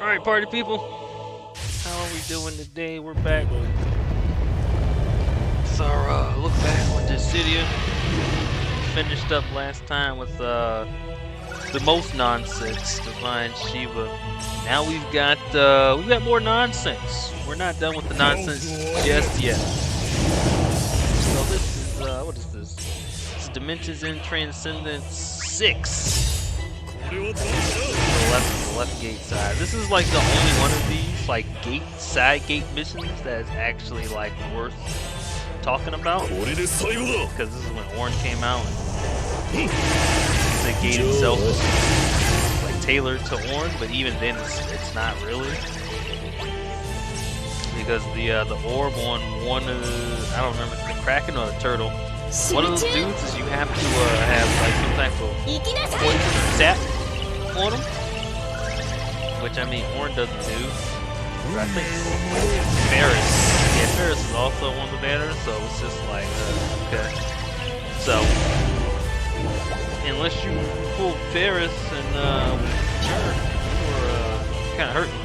Alright, party people. How are we doing today? We're back. So, look back with this video. Finished up last time with the most nonsense, Divine Shiva. Now we've got more nonsense. We're not done with the nonsense just yet. So this is what is this? It's Dimensions in Transcendence 6. The left gate side. This is like the only one of these like side gate missions that is actually like worth talking about. Because this is when Orange came out. The gate itself is like tailored to Orange, but even then it's not really. Because the orb on one of I don't remember if it's the Kraken or the Turtle. One of those dudes is you have to have like some type of poison or sap on them, which I mean Orange doesn't do. I think Ferris, Ferris is also one of the banners, so it's just like okay. So unless you pull Ferris and sure, you're kind of hurting.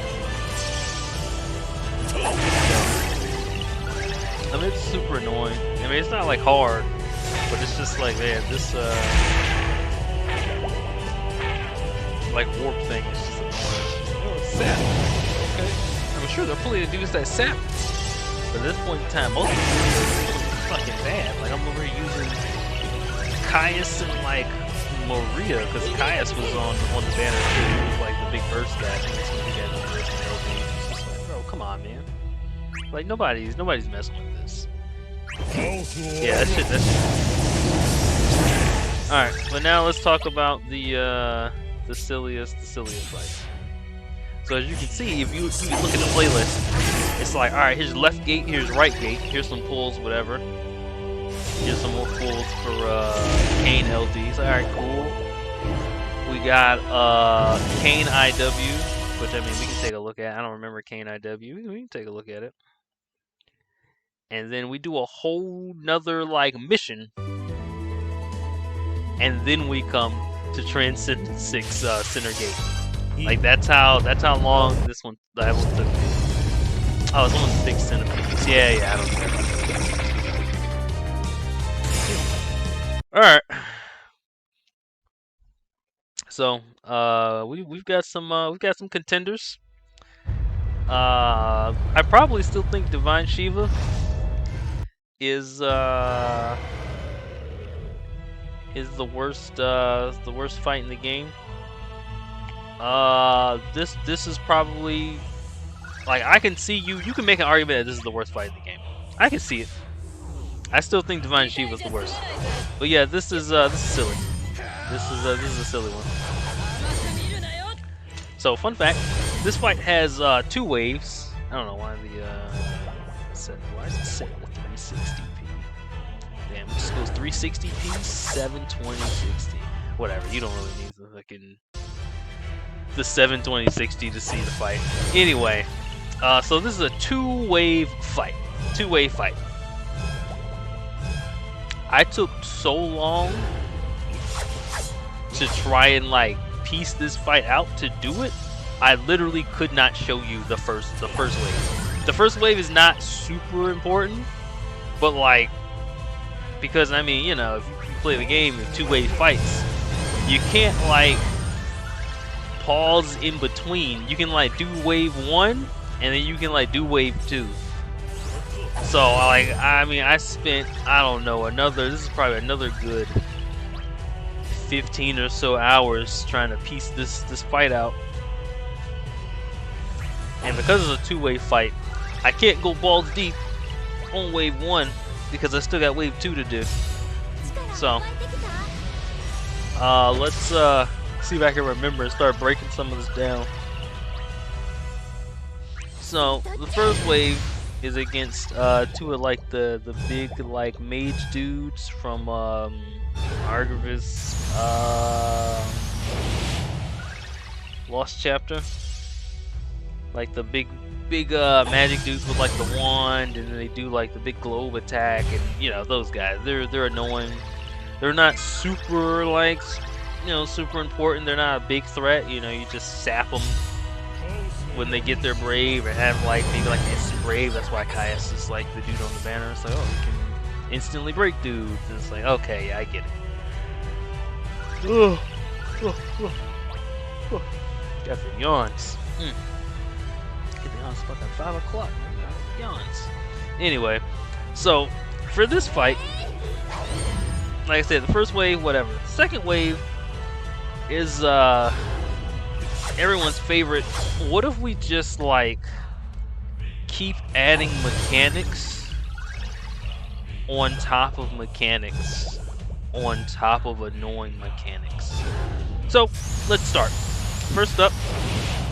I mean, it's super annoying. I mean, it's not like hard, but it's just like, man, this like warp thing is just annoying. Oh, it's sap. Okay. I'm sure there are plenty of dudes that sap. But at this point in time, most of them are fucking bad. Like, I'm over here using Caius and like Maria, because Caius was on the banner too. He was like the big burst guy. I think that's what he got in the first LP. It's just like, bro, come on, man. Like nobody's messing with this. Yeah, that shit. Alright, but now let's talk about the silliest fight. So as you can see, if you look at the playlist, it's like, alright, here's left gate, here's right gate, here's some pulls, whatever. Here's some more pulls for Kane LD. So alright, cool. We got Kane IW, which I mean we can take a look at. I don't remember Kane IW. We can take a look at it. And then we do a whole nother like mission, and then we come to Transcendence 6 Center Gate. Like that's how long that one took. Oh, it's only 6 centimeters. Yeah, I don't care. All right. So we've got some contenders. I probably still think Divine Shiva is the worst fight in the game. This is probably like I can see you can make an argument that this is the worst fight in the game. I can see it. I still think Divine Shiva is the worst. But yeah, this is silly. This is a silly one. So fun fact, this fight has 2 waves. I don't know why why is it set to 360p? Damn, it just goes 360p, 720, 60. Whatever, you don't really need the 720, 60 to see the fight. Anyway, so this is a 2-wave fight. 2-wave fight. I took so long to try and like piece this fight out to do it. I literally could not show you the first wave. The first wave is not super important, but like, because I mean, you know, if you play the game in 2-wave fights, you can't like pause in between. You can like do wave 1 and then you can like do wave 2. So like, I mean, I spent, I don't know, this is probably another good 15 or so hours trying to piece this fight out. And because it's a 2-wave fight, I can't go balls deep on wave 1 because I still got wave 2 to do. So let's see if I can remember and start breaking some of this down. So the first wave is against 2 of like the big like mage dudes from Argivus Lost Chapter. Like the big magic dudes with like the wand, and they do like the big globe attack, and you know those guys. They're annoying. They're not super like, you know, super important. They're not a big threat. You know, you just sap them when they get their brave or have like maybe like instant brave. That's why Caius is like the dude on the banner. It's like, oh, he can instantly break dudes. And it's like, okay, yeah, I get it. Ugh. Got the yawns. Get the yawns fucking 5 o'clock. Yawns. Anyway, so for this fight, like I said, the first wave, whatever. The second wave is everyone's favorite. What if we just like keep adding mechanics on top of mechanics on top of annoying mechanics? So let's start. First up,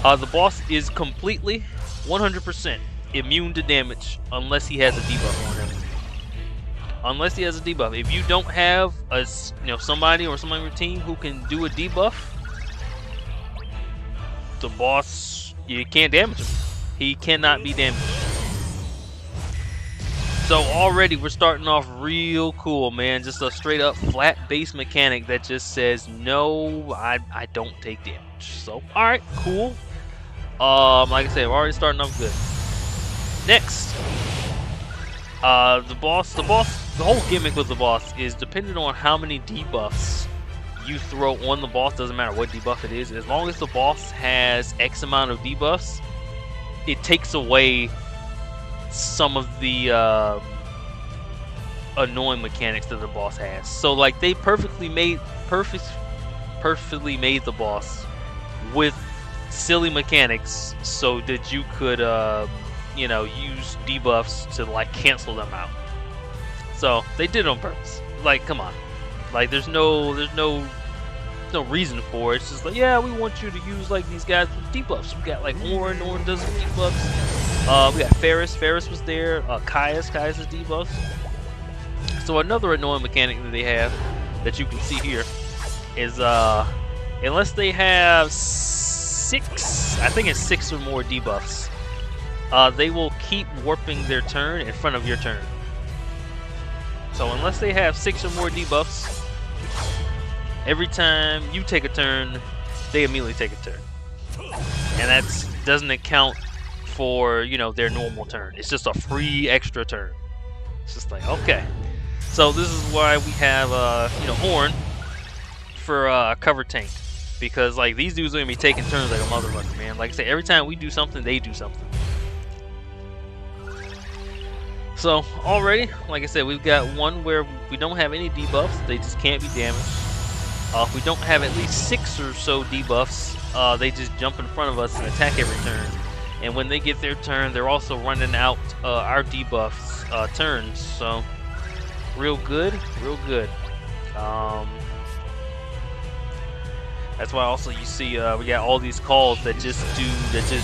the boss is completely 100% immune to damage unless he has a debuff on him. Unless he has a debuff. If you don't have a somebody or someone on your team who can do a debuff, the boss, you can't damage him. He cannot be damaged. So already we're starting off real cool, man. Just a straight up flat base mechanic that just says no, I don't take damage. So alright, cool. Like I said, we're already starting off good. Next, the whole gimmick with the boss is dependent on how many debuffs you throw on the boss. Doesn't matter what debuff it is. As long as the boss has X amount of debuffs, it takes away some of the annoying mechanics that the boss has. So like they perfectly made the boss with silly mechanics so that you could use debuffs to like cancel them out. So they did it on purpose. Like, come on. Like there's no reason for it. It's just like, yeah, we want you to use like these guys with debuffs. We got like Orin does debuffs. We got Ferris was there. Caius is debuffs. So another annoying mechanic that they have that you can see here is unless they have 6, I think it's 6 or more debuffs, they will keep warping their turn in front of your turn. So unless they have 6 or more debuffs, every time you take a turn, they immediately take a turn. And that doesn't account for, their normal turn. It's just a free extra turn. It's just like, okay. So this is why we have, Orin for cover tank. Because, like, these dudes are going to be taking turns like a motherfucker, man. Like I said, every time we do something, they do something. So, already, like I said, we've got one where we don't have any debuffs. They just can't be damaged. If we don't have at least 6 or so debuffs, they just jump in front of us and attack every turn. And when they get their turn, they're also running out our debuffs turns. So, real good, real good. That's why also you see we got all these calls that just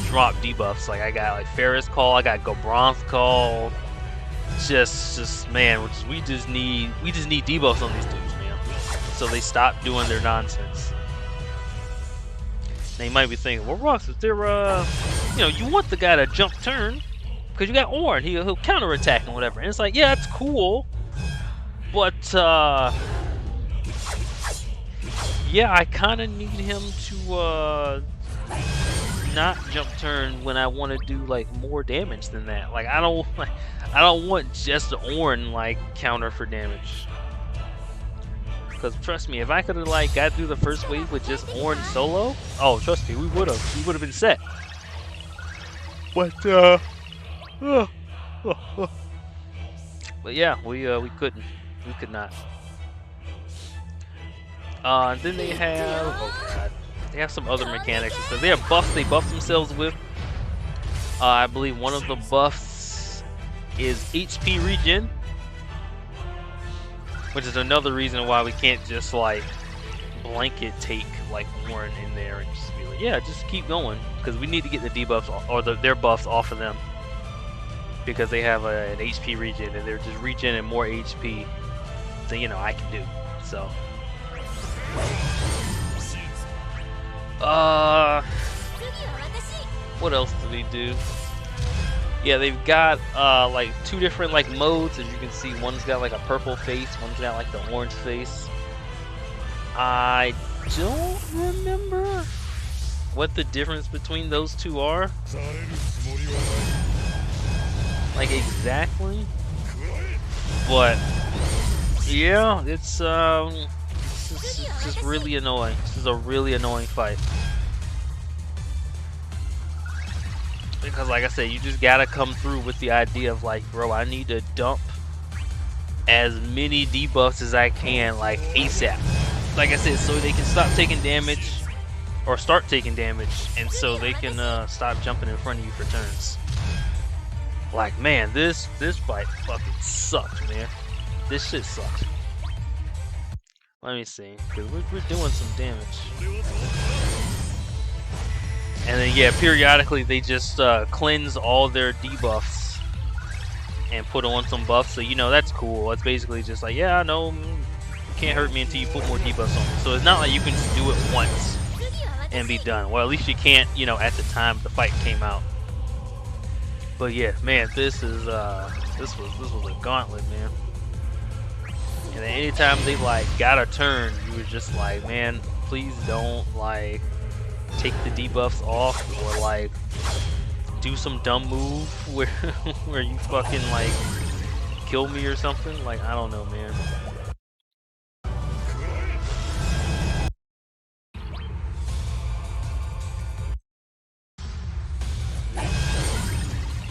drop debuffs. Like I got like Ferris call, I got Gobranth call. Just man, we just need debuffs on these dudes, man. So they stop doing their nonsense. Now you might be thinking, well, Ross, if they're you want the guy to jump turn because you got Orin, he'll counterattack and whatever. And it's like, yeah, that's cool, but yeah, I kind of need him to not jump turn when I want to do like more damage than that. Like I don't want just the Orin like counter for damage. Because trust me, if I could have like got through the first wave with just Orin solo, oh trust me, we would have been set. But but yeah, we couldn't, we could not. And then they have, oh god, they have some other mechanics. So they have buffs they buff themselves with. I believe one of the buffs is HP regen, which is another reason why we can't just like blanket take like Orin in there and just be like, yeah, just keep going, because we need to get the debuffs or their buffs off of them, because they have an HP regen and they're just regening more HP than I can do. So what else do they do? Yeah, they've got like 2 different like modes. As you can see, one's got like a purple face, one's got like the orange face. I don't remember what the difference between those two are. Like exactly. But yeah, it's just really annoying. This is a really annoying fight. Because like I said, you just gotta come through with the idea of like, bro, I need to dump as many debuffs as I can, like ASAP. Like I said, so they can stop taking damage, or start taking damage, and so they can stop jumping in front of you for turns. Like, man, this fight fucking sucked, man. This shit sucks. Let me see, because we're doing some damage. And then, yeah, periodically they just cleanse all their debuffs and put on some buffs. So, you know, that's cool. It's basically just like, yeah, I know, you can't hurt me until you put more debuffs on me. So it's not like you can just do it once and be done. Well, at least you can't, you know, at the time the fight came out. But yeah, man, this was a gauntlet, man. And then anytime they like got a turn, you were just like, man, please don't like take the debuffs off, or like do some dumb move where where you fucking like kill me or something. Like, I don't know, man.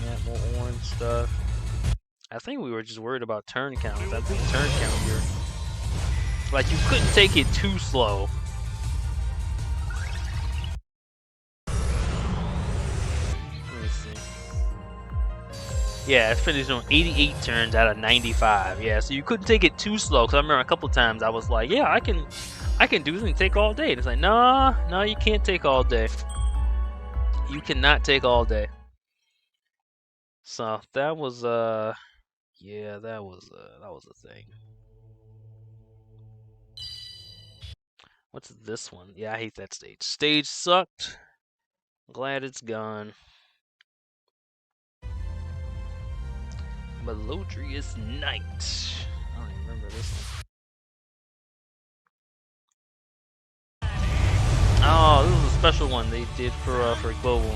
Yeah, more orange stuff. I think we were just worried about turn counts. I think turn count here. Like, you couldn't take it too slow. Yeah, it finished on 88 turns out of 95. Yeah, so you couldn't take it too slow. Cause I remember a couple times I was like, yeah, I can do this and take all day. And it's like, no, you can't take all day. You cannot take all day. So that was yeah, that was a thing. What's this one? Yeah, I hate that stage. Stage sucked. Glad it's gone. Melodious Night. I don't even remember this one. Oh, this was a special one they did for Global.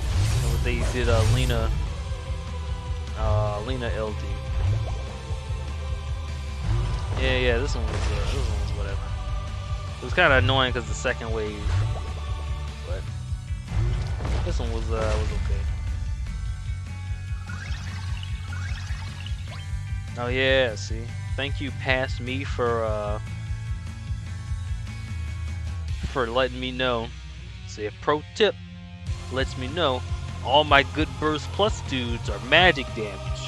They did Lena LD. Yeah, this one was whatever. It was kind of annoying because the second wave, but this one was okay. Oh yeah, see. Thank you, Past Me, for letting me know. See, a pro tip lets me know all my good burst plus dudes are magic damage,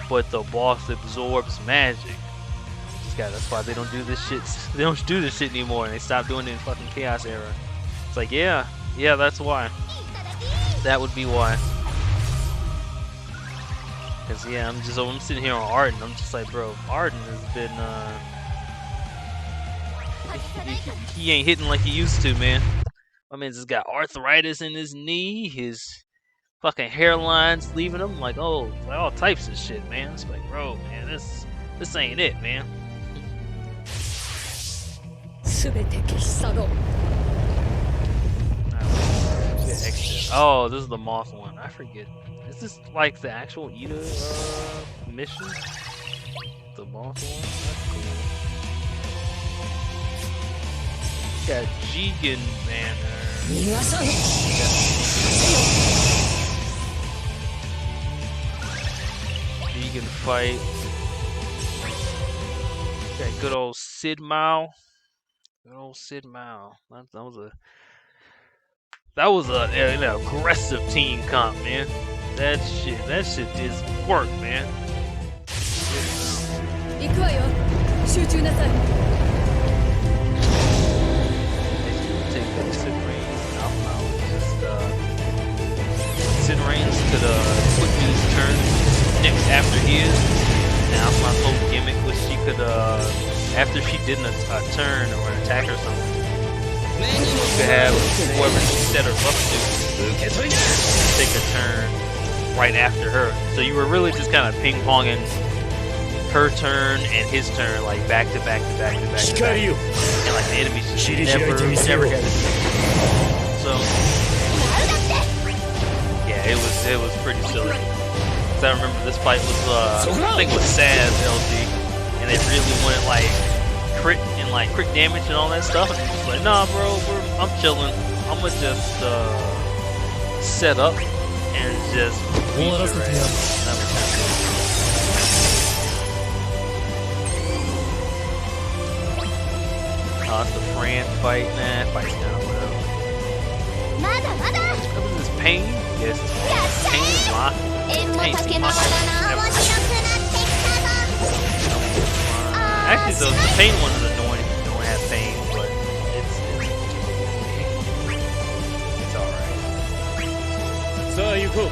but the boss absorbs magic. That's why they don't do this shit. They don't do this shit anymore, and they stopped doing it in fucking Chaos Era. It's like, yeah, that's why. That would be why. Cause yeah, I'm sitting here on Arden. I'm just like, bro, Arden has been he ain't hitting like he used to, man. My man's just got arthritis in his knee. His fucking hairline's leaving him. Like, oh, like all types of shit, man. It's like, bro, man, this ain't it, man. Oh, this is the moth one. I forget. Is this like the actual Ida mission? The moth one? That's cool. Got Jigen Banner. Jigen fight. Got good old Sid Mao. Good old Sid Mao. That was an aggressive team comp, man. That shit did some work, man. Take that Sid Reigns out. Sid Reigns could put these turns next after his. Now my whole gimmick was she could after she did a turn or an attack or something, she could have whoever she set her up to take a turn right after her. So you were really just kind of ping-ponging her turn and his turn, like back to back to back to back to back. And like the enemies just never got it. So it was pretty silly. Cause I remember this fight was I think it was Saz LG, and they really wanted like crit and like crit damage and all that stuff. And I'm just like, nah, bro, I'm chilling. I'm gonna just set up and just beat your ass. That was kinda cool. Oh, it's the Fran fight, nah, fight's down, whatever. What was this, Pain? Yes, Pain Lock. Pain Lock. Actually, the Pain one is annoying if you don't have Pain, but it's alright. So you go.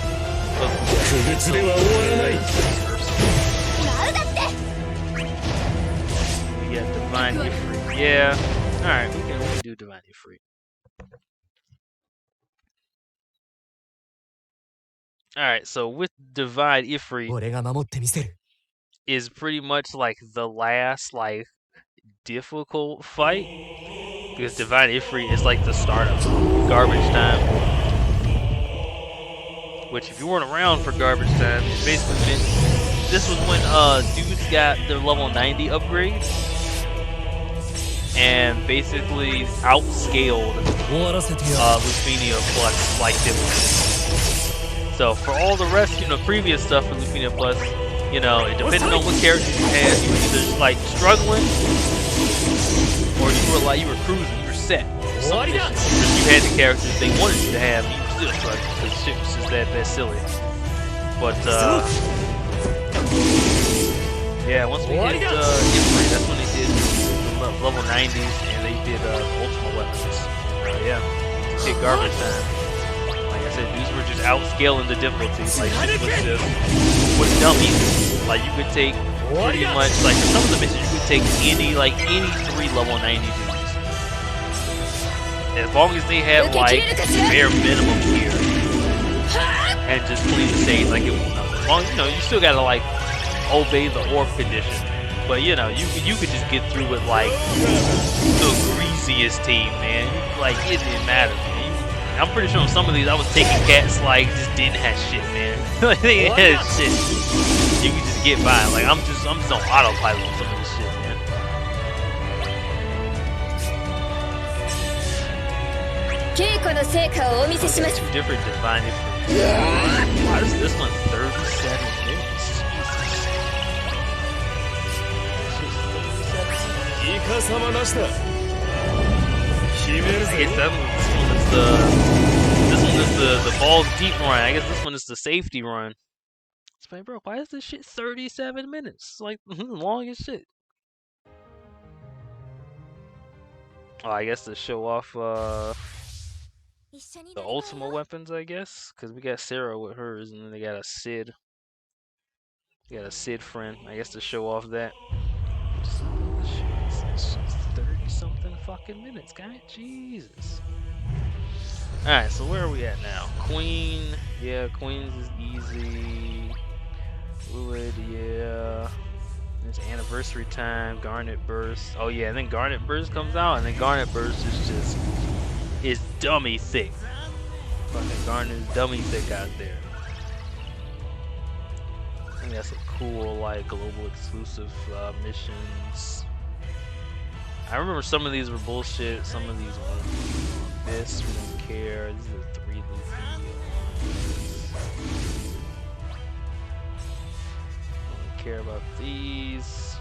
We got Divine Ifrit. Yeah. Alright, we can do Divine Ifrit. Alright, so with Divine Ifrit is pretty much like the last like difficult fight. Because Divine Ifrit is like the start of Garbage Time. Which if you weren't around for Garbage Time, it basically meant this was when dudes got their level 90 upgrade and basically outscaled Lufenia Plus like difficulty. So for all the rest, you know, previous stuff for Lufenia Plus, you know, it depended on what characters you had. You were either like struggling, or you were cruising, you were set. Some missions, if you had the characters they wanted you to have, you were still struggling because shit was just that silly. But yeah, once we hit Ifrit, that's when they did the level 90s and they did ultimate weapons. Yeah, hit Garbage Time. Like I said, dudes were just outscaling the difficulties. Like shit was dumb easy. Like you could take pretty much like for some of the missions you could take any 3 level 90 dudes. As long as they had like bare minimum gear and just clean the stage like it was nothing. Long, you know, you still gotta like obey the orb condition, but you know, you could just get through with like the greasiest team, man. Like it didn't matter, man. I'm pretty sure on some of these I was taking cats like just didn't have shit, man. Like they didn't have shit. You could just get by. Like I'm just on autopilot on some of this shit, man. Different Divine Ifrit. Why is this one 37 minutes? I guess this one is the balls deep run. I guess this one is the safety run. It's like, bro, why is this shit 37 minutes? It's like long as shit. Oh, I guess to show off the ultimate weapons, I guess, because we got Sarah with hers, and then they got a Sid. They got a Sid friend. I guess to show off that. 30-something fucking minutes, guy. Jesus. Alright, so where are we at now? Queen. Yeah, Queens is easy. Fluid, yeah. It's anniversary time. Garnet Burst. Oh yeah, and then Garnet Burst comes out, and then Garnet Burst is dummy thick. Fucking Garnet is dummy thick out there. I think that's a cool, like, global exclusive missions. I remember some of these were bullshit, some of these weren't. This, we don't care. These are the 3 Luffy. Don't care about these.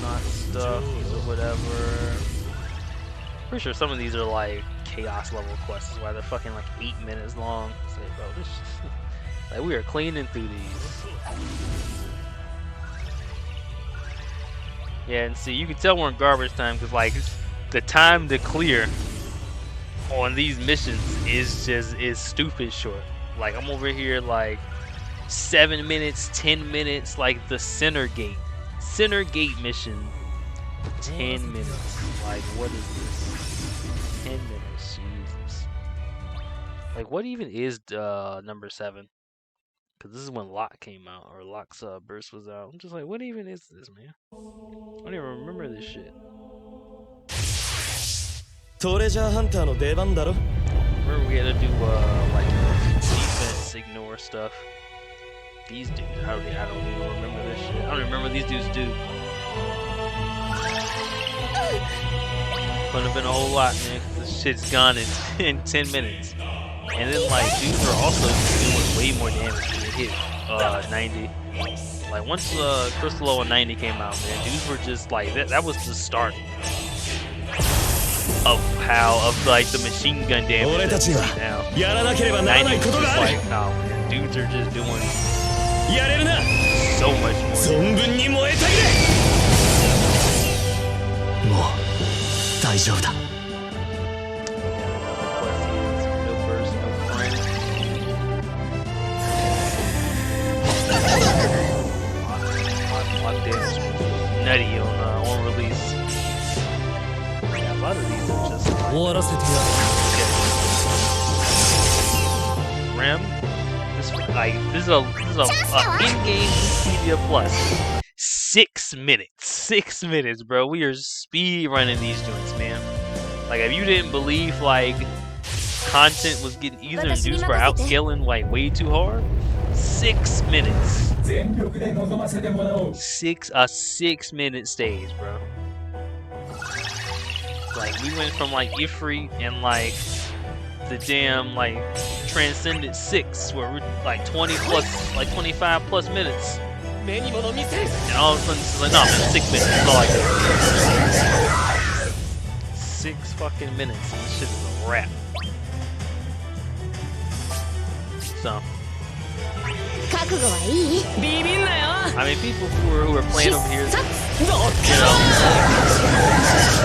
Not stuff or whatever. Pretty sure some of these are like chaos level quests, why they're fucking like 8 minutes long. It's like, bro, this like we are cleaning through these. Yeah, and see, you can tell we're in garbage time because like the time to clear on these missions is stupid short. Like I'm over here like 7 minutes, 10 minutes, like the center gate mission, 10 minutes. Like what is this? 10 minutes, Jesus. Like what even is number 7? Because this is when Locke came out, or Locke's burst was out. I'm just like, what even is this, man? I don't even remember this shit. Remember we had to do like defense ignore stuff. These dudes, I don't even remember this shit. I don't even remember these dudes do. Couldn't have been a whole lot, man, because this shit's gone in 10 minutes. And then like dudes are also doing way more damage when they hit 90. Like once Crystal 0 and 90 came out, man, dudes were just like that was the start of like the machine gun damage that you see now. 90 was just like, oh man, dudes are just doing so much more. Nutty on release. Yeah, a lot of these are just Rem. This is a in-game Wikipedia plus. 6 minutes. 6 minutes, bro. We are speed running these joints, man. Like if you didn't believe like content was getting easier and dudes were outscaling like way too hard. 6 minutes. 6-minute stage, bro. Like we went from like Ifrit and like the damn like Transcendent 6 where we're like 20 plus, like 25 plus minutes. And all of a sudden it's like, no, man, 6 minutes. That's all I got. 6 fucking minutes and this shit is a wrap. So I mean, people who are playing over here, you know,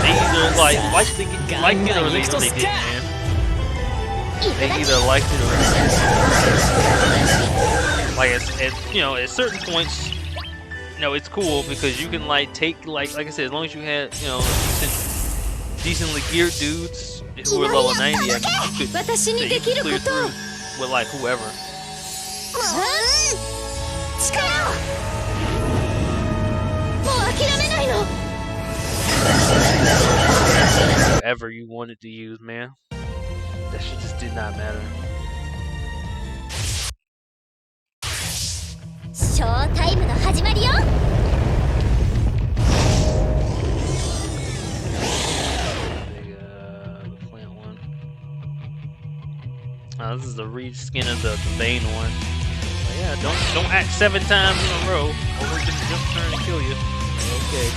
they either like liked it or they didn't, man. They either liked it or they didn't. Like, you know, at certain points, you know, it's cool because you can like take like I said, as long as you had, you know, decently geared dudes who were level 90, I mean, you could clear through with like whoever. Whatever you wanted to use, man. That shit just did not matter. Plant one. Oh, this is the reskin of the Bane one. Yeah, don't act 7 times in a row, or we're gonna just turn and kill you. Okay.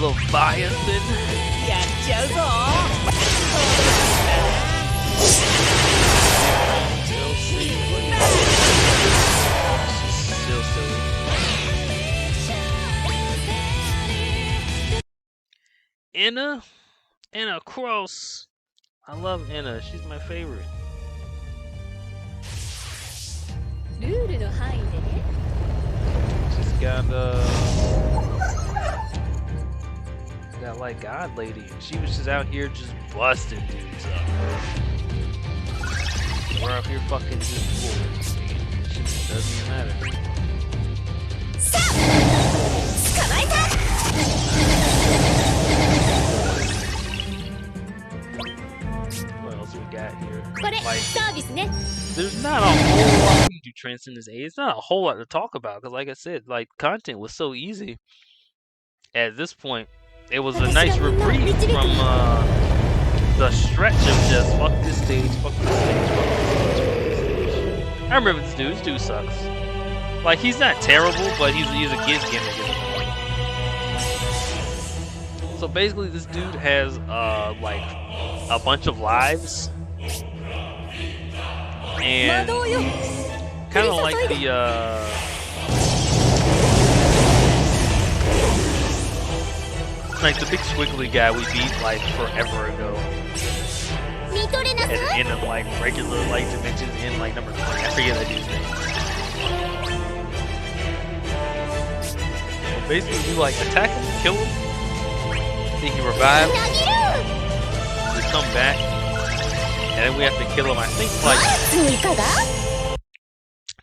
Leviathan. Still silly. Anna Cross. I love Anna. She's my favorite. She's got like God Lady. She was just out here just busting dudes up. We're out here fucking just boys. It doesn't even matter. What else we got here? Like, there's not a whole lot to do Transcendence A. It's not a whole lot to talk about because, like I said, like content was so easy. At this point, it was a nice reprieve from the stretch of just fuck this stage, fuck this stage, fuck this stage, fuck this stage. I remember this dude. This dude sucks. Like he's not terrible, but he's a gimmick at this point. So basically, this dude has like a bunch of lives, and kind of like the big squiggly guy we beat like forever ago. At the end of like regular like dimensions in like number 20. I forget that dude's name. So basically, we like attack him, kill him, then he revives. We come back, and then we have to kill him. I think like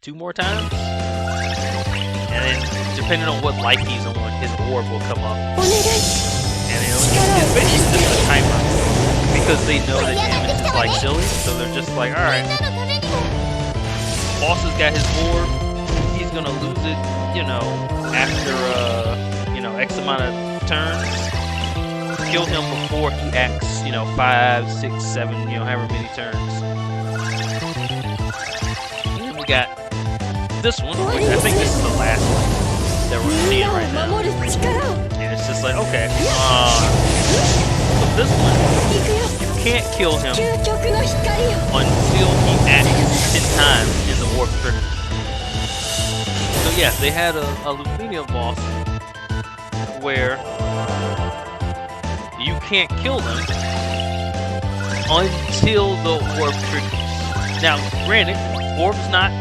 2 more times, and then to depending on what life he's on, his orb will come up. And it's basically just a timer. Because they know that damage is like silly, so they're just like, alright. Boss has got his orb, he's gonna lose it, you know, after you know, X amount of turns. Kill him before he acts, you know, 5, 6, 7, you know, however many turns. And then we got this one, which I think this is the last one that we're seeing right now. And it's just like, okay, so this one, you can't kill him until he acts 10 times in the orb trigger. So yeah, they had a Lufenia boss where you can't kill them until the orb triggers. Now, granted, orb's not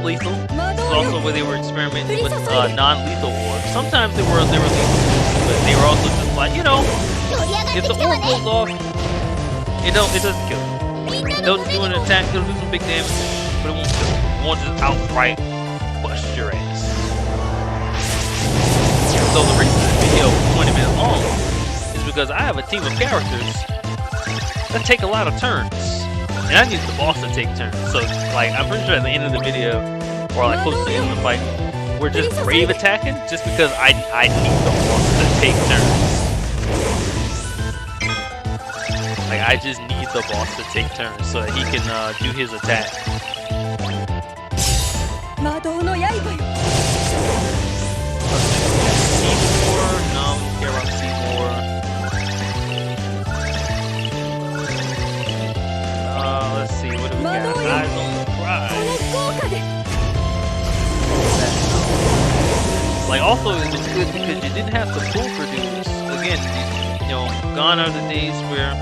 lethal. It's also where they were experimenting with non-lethal orbs. Sometimes they were lethal, but they were also just like, you know, if the orb goes off, it doesn't kill you. They'll do an attack, it'll do some big damage, but it won't kill you. It won't just outright bust your ass. So the reason this video is 20 minutes long is because I have a team of characters that take a lot of turns. And I need the boss to take turns. So like I'm pretty sure at the end of the video, or like close to the end of the fight, we're just brave attacking just because I need the boss to take turns. Like I just need the boss to take turns so that he can do his attack. Seymour? No, I don't care about Seymour. Let's see, what do we got? Eyes on the prize. Like also it was good because you didn't have to pull for dudes. Again, you know, gone are the days where,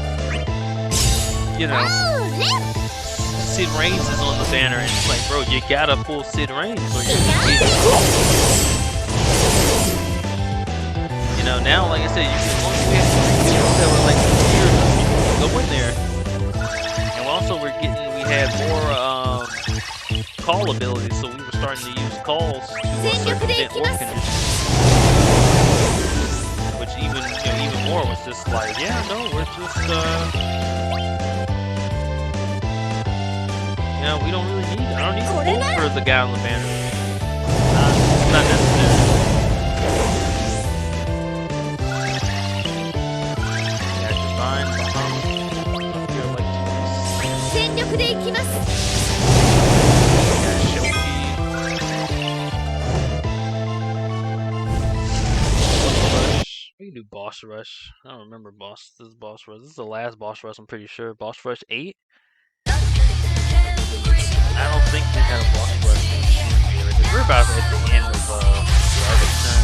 you know, Sid Reigns is on the banner and it's like, bro, you gotta pull Sid Reigns or you're gonna get it. You know, now, like I said, you can only we have people that were like years go in there. And also we had more call abilities, so we were starting to use calls to circumvent orb conditions. Which even more was just like, yeah, no, we're just you know, we don't really need it. I don't need to pull for the guy on the banner. Not necessary. Yeah, Divine Bahamut. Up here like we can do boss rush. I don't remember this is boss rush. This is the last boss rush, I'm pretty sure. Boss rush 8? I don't think they had a boss rush. We're about at the end of the other turn.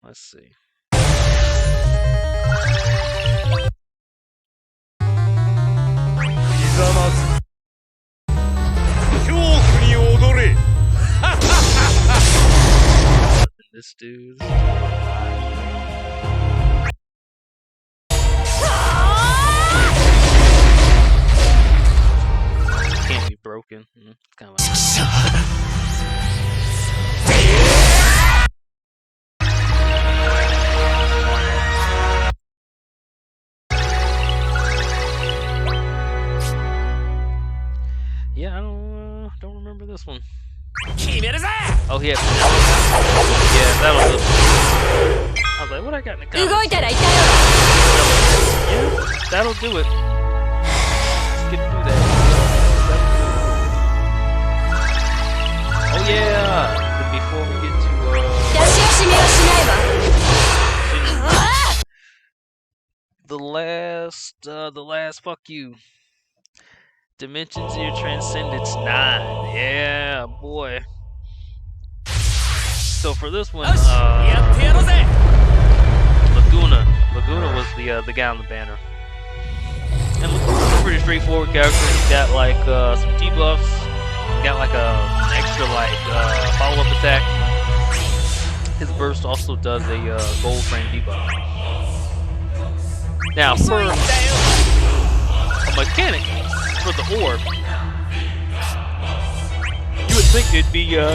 Let's see. This dude. Can't be broken. It's kind of like yeah, I don't remember this one. Oh yeah. Yeah, that'll do it. I was like, what I got in the comments? Yeah, that'll do it. Let's get through that. Oh yeah! But before we get to the last fuck you. Dimensions Year Transcendence 9. Yeah, boy. So for this one, Laguna was the guy on the banner. And Laguna's a pretty straightforward character. He's got like some debuffs. He's got like an extra like follow-up attack. His burst also does a gold frame debuff. Now for a mechanic, for the orb, you would think it'd be, you know,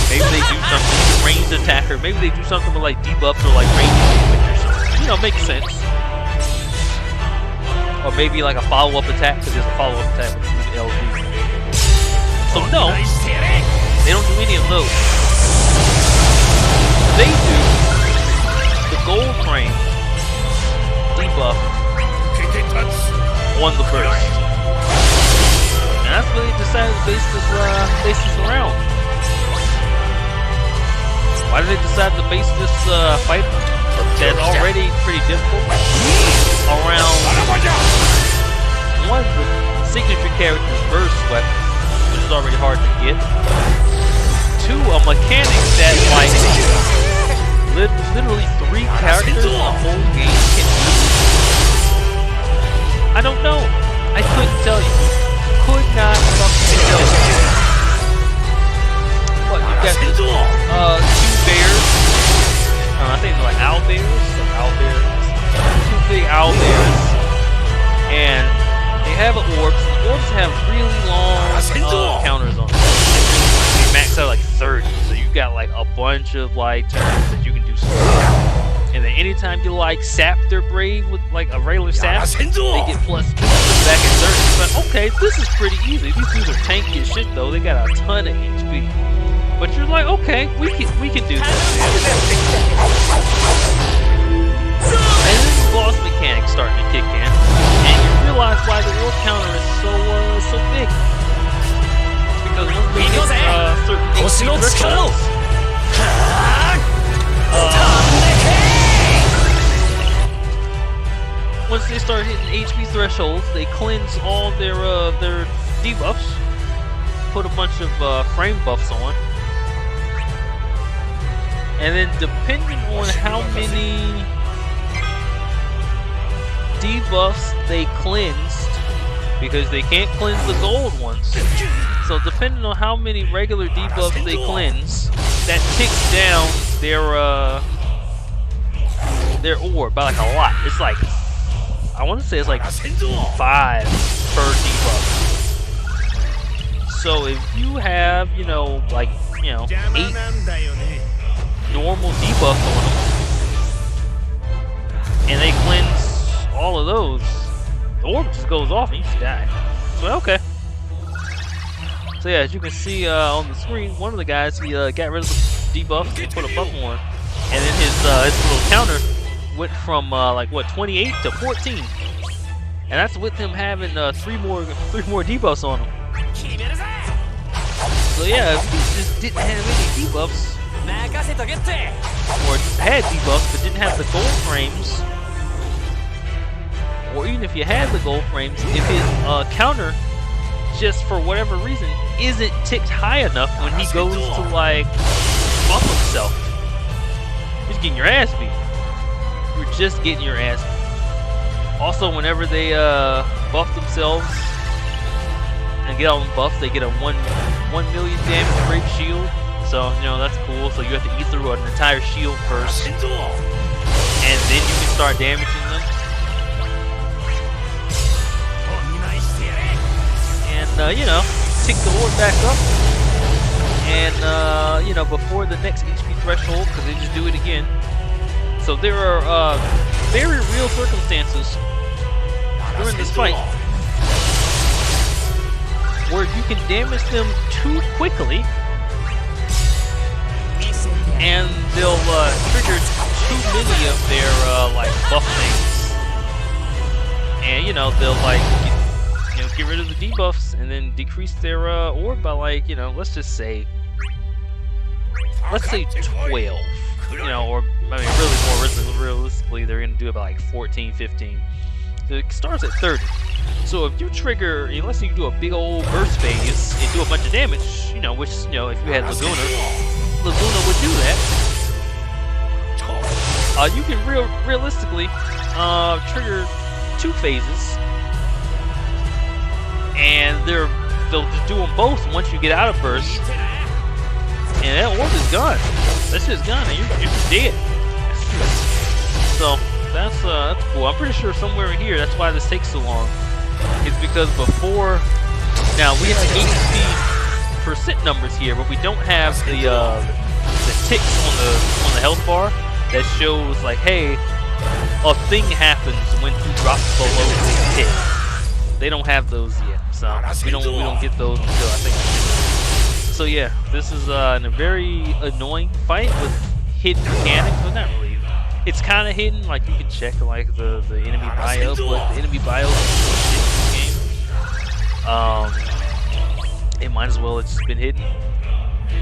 maybe they do something with ranged attacker. Maybe they do something with like debuffs or like ranged damage or something. You know, makes sense. Or maybe like a follow-up attack, because there's a follow-up attack with LD. So no, they don't do any of those. They do the gold frame debuff on the burst. And that's what they decided to base this around. Why did they decide to base this fight that's already pretty difficult around one of the signature character's burst weapon, which is already hard to get. Two, a mechanic that like literally 3 characters in the whole game can use. I don't know. I couldn't tell you. Could not fucking tell you. What, you got 2 bears. I think they're like owl bears. 2 big owl bears. And they have orbs. The orbs have really long counters on them. They max out like 30. So you got like a bunch of like turns that you can do stuff. And then anytime you like sap their brave with like a regular sap, they get plus 2 back at 30. But okay, this is pretty easy. These dudes are tanky as shit though. They got a ton of HP. But you're like, okay, we can do this. And then the boss mechanics starting to kick in, and you realize why the orb counter is so big. It's because once we hit certain HP thresholds, once they start hitting HP thresholds, they cleanse all their debuffs, put a bunch of frame buffs on. And then depending on how many debuffs they cleansed, because they can't cleanse the gold ones, so depending on how many regular debuffs they cleanse, that ticks down their orb by like a lot. It's like, I want to say it's like 5 per debuff. So if you have, you know, like, you know, 8 normal debuff on them, and they cleanse all of those, the orb just goes off and you just die. So okay. So yeah, as you can see on the screen, one of the guys, he got rid of the debuffs and put a buff on, and then his little counter went from like what, 28 to 14, and that's with him having 3 more debuffs on him. So yeah, if he just didn't have any debuffs, or had debuffs but didn't have the gold frames, or even if you had the gold frames, if his counter, just for whatever reason, isn't ticked high enough when he goes to like buff himself, he's getting your ass beat. You're just getting your ass beat. Also, whenever they buff themselves and get all them buffs, they get a 1 million damage break shield. So, you know, that's cool. So you have to eat through an entire shield first, and then you can start damaging them. And, you know, tick the orb back up. And, you know, before the next HP threshold, because they just do it again. So there are very real circumstances during this fight where you can damage them too quickly, and they'll trigger too many of their like buff things, and you know they'll like get rid of the debuffs and then decrease their orb by like, you know, let's say 12, you know, or I mean really more realistically they're gonna do about like 14, 15. So it starts at 30. So if you trigger, let's say you do a big old burst phase and do a bunch of damage, you know, which, you know, if you had Laguna would do that. You can realistically trigger 2 phases, and they'll just do them both once you get out of burst, and that orb is gone. That shit's gone, and you're just dead. So that's cool. I'm pretty sure somewhere in here, that's why this takes so long. It's because before, now we have the HP percent numbers here, but we don't have the ticks on the health bar that shows like, hey, a thing happens when you drop below this tick. They don't have those yet, so we don't get those until I think. So yeah, this is a very annoying fight with hidden mechanics, but not really. It's kind of hidden, like you can check like the enemy bio, but the enemy bio is in this game. It might as well have just been hidden.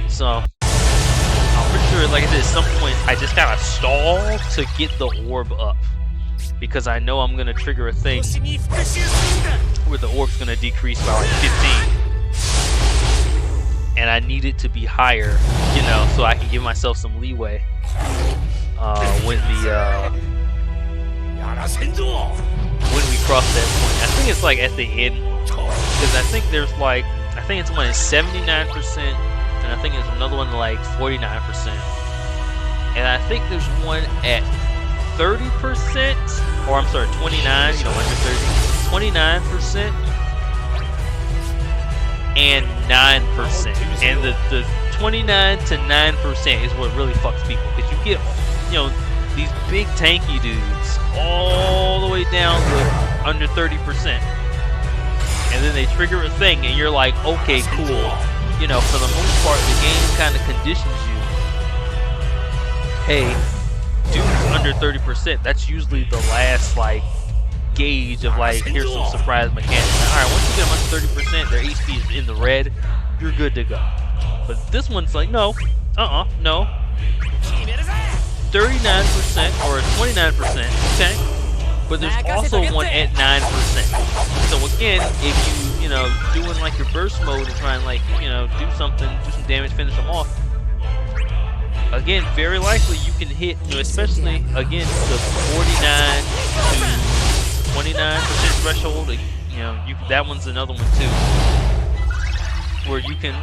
So I'm pretty sure, like I said, at some point I just gotta stall to get the orb up, because I know I'm gonna trigger a thing where the orb's gonna decrease by like 15, and I need it to be higher, you know, so I can give myself some leeway when we cross that point. I think it's like at the end, because I think there's like, I think it's one at 79%, and I think there's another one like 49%, and I think there's one at 30%, or I'm sorry, 29, you know, under 30, 29%, and 9%, and the 29 to 9% is what really fucks people, because you get, you know, these big tanky dudes all the way down to under 30%, and then they trigger a thing, and you're like, okay, cool. You know, for the most part, the game kind of conditions you. Hey, dudes under 30%. That's usually the last like gauge of like, here's some surprise mechanics. All right, once you get them under 30%, their HP is in the red. You're good to go. But this one's like, no, no. 39% or 29%. Okay. But there's also one at 9%. So again, if you know, doing like your burst mode and try and like, you know, do some damage, finish them off. Again, very likely you can hit, you know, especially again the 49 to 29% threshold. You know, that one's another one too, where you can,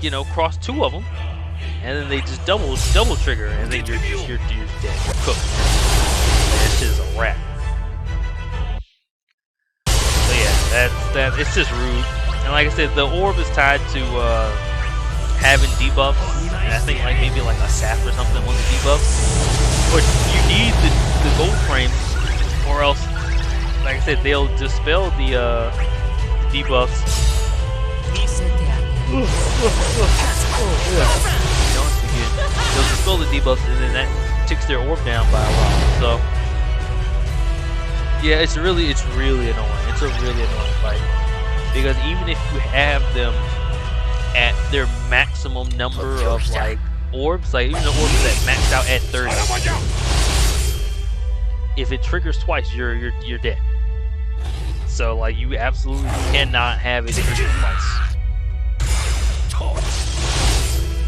you know, cross two of them, and then they just double trigger, and then you're dead, you're cooked. This is a wrap. So yeah, that it's just rude. And like I said, the orb is tied to having debuffs. And I think like maybe like a sap or something on the debuffs. But you need the gold frames, or else, like I said, they'll dispel the debuffs. They'll dispel the debuffs, and then that ticks their orb down by a lot. So yeah, it's really annoying. It's a really annoying fight, because even if you have them at their maximum number of like orbs, like even the orbs that max out at 30, if it triggers twice, you're dead. So like you absolutely cannot have it trigger twice.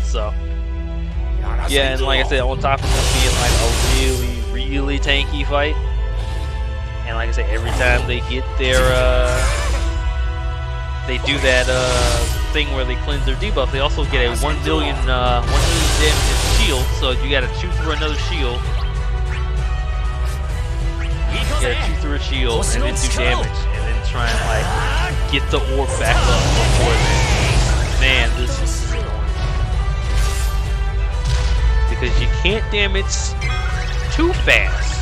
So yeah, and like I said, on top of this being like a really tanky fight. And like I say, every time they get their, they do that thing where they cleanse their debuff, they also get a 1 million damage shield. So you gotta chew through another shield. You gotta chew through a shield and then do damage, and then try and like get the orb back up before then. Man, this is annoying. Because you can't damage too fast.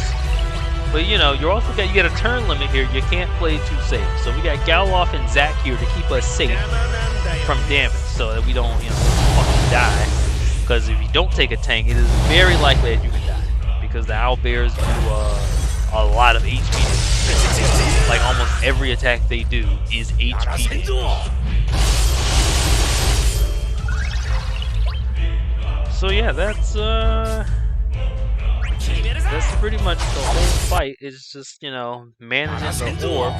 But you know, you got a turn limit here. You can't play too safe. So we got Galoff and Zack here to keep us safe from damage, so that we don't, you know, fucking die. Because if you don't take a tank, it is very likely that you can die. Because the owlbears do a lot of HP. Like almost every attack they do is HP. So yeah, that's pretty much the whole fight. Is just, you know, managing the orb.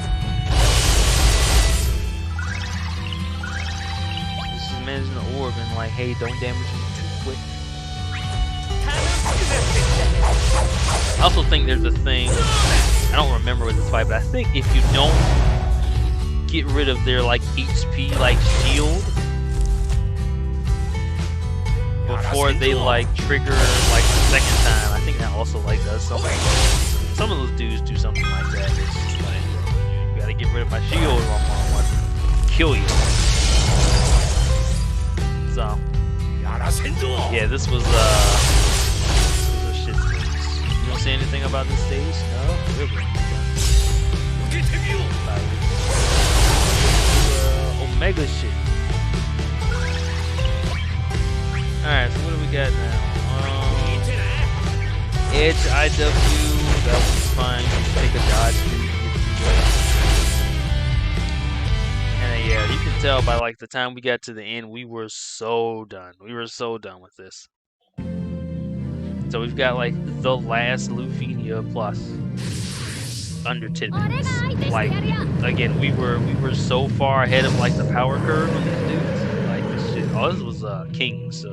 This is managing the orb and like, hey, don't damage me too quick. I also think there's a thing, I don't remember with this fight, but I think if you don't get rid of their like HP like shield before they like trigger like the second time, I think that also like does something. Some of those dudes do something like that. It's just like, you gotta get rid of my shield or I'm gonna kill you. So, yeah, this was shit stage. You don't say anything about this stage? No? Omega shit. Alright, so what do we got now? Edge IW, that was fine. Take a dodge speed. And yeah, you can tell by like the time we got to the end, we were so done. We were so done with this. So we've got like the last Lufenia plus under 10 minutes. Like again, we were so far ahead of like the power curve on these dudes. Like this shit. Oh, this was King's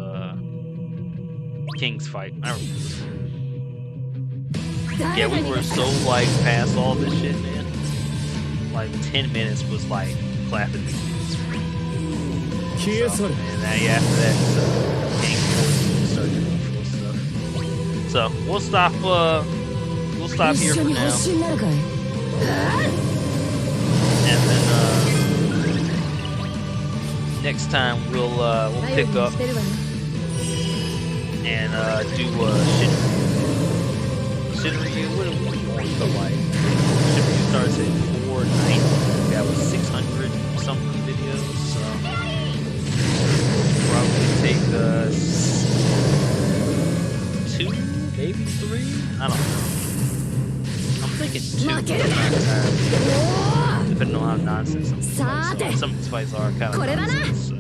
fight. I remember this one. Yeah, we were so like past all this shit, man. Like 10 minutes was like clapping these dudes. So, and then yeah, after that, King started doing cool stuff. So we'll stop here for now. And then next time we'll pick up and do Shinryu. What do we want to like? Shinryu starts at 490. That was 600 something videos. So probably take us 2, maybe 3. I don't know. I'm thinking 2. Depending on how nonsense some of these fights are, kind of nonsense. So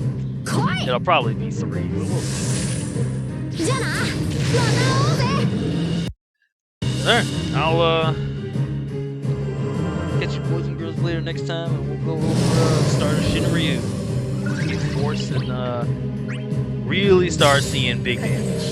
it'll probably be 3. But we'll see. Alright, I'll catch you boys and girls later next time, and we'll go over start of Shinryu. Get force and really start seeing big damage.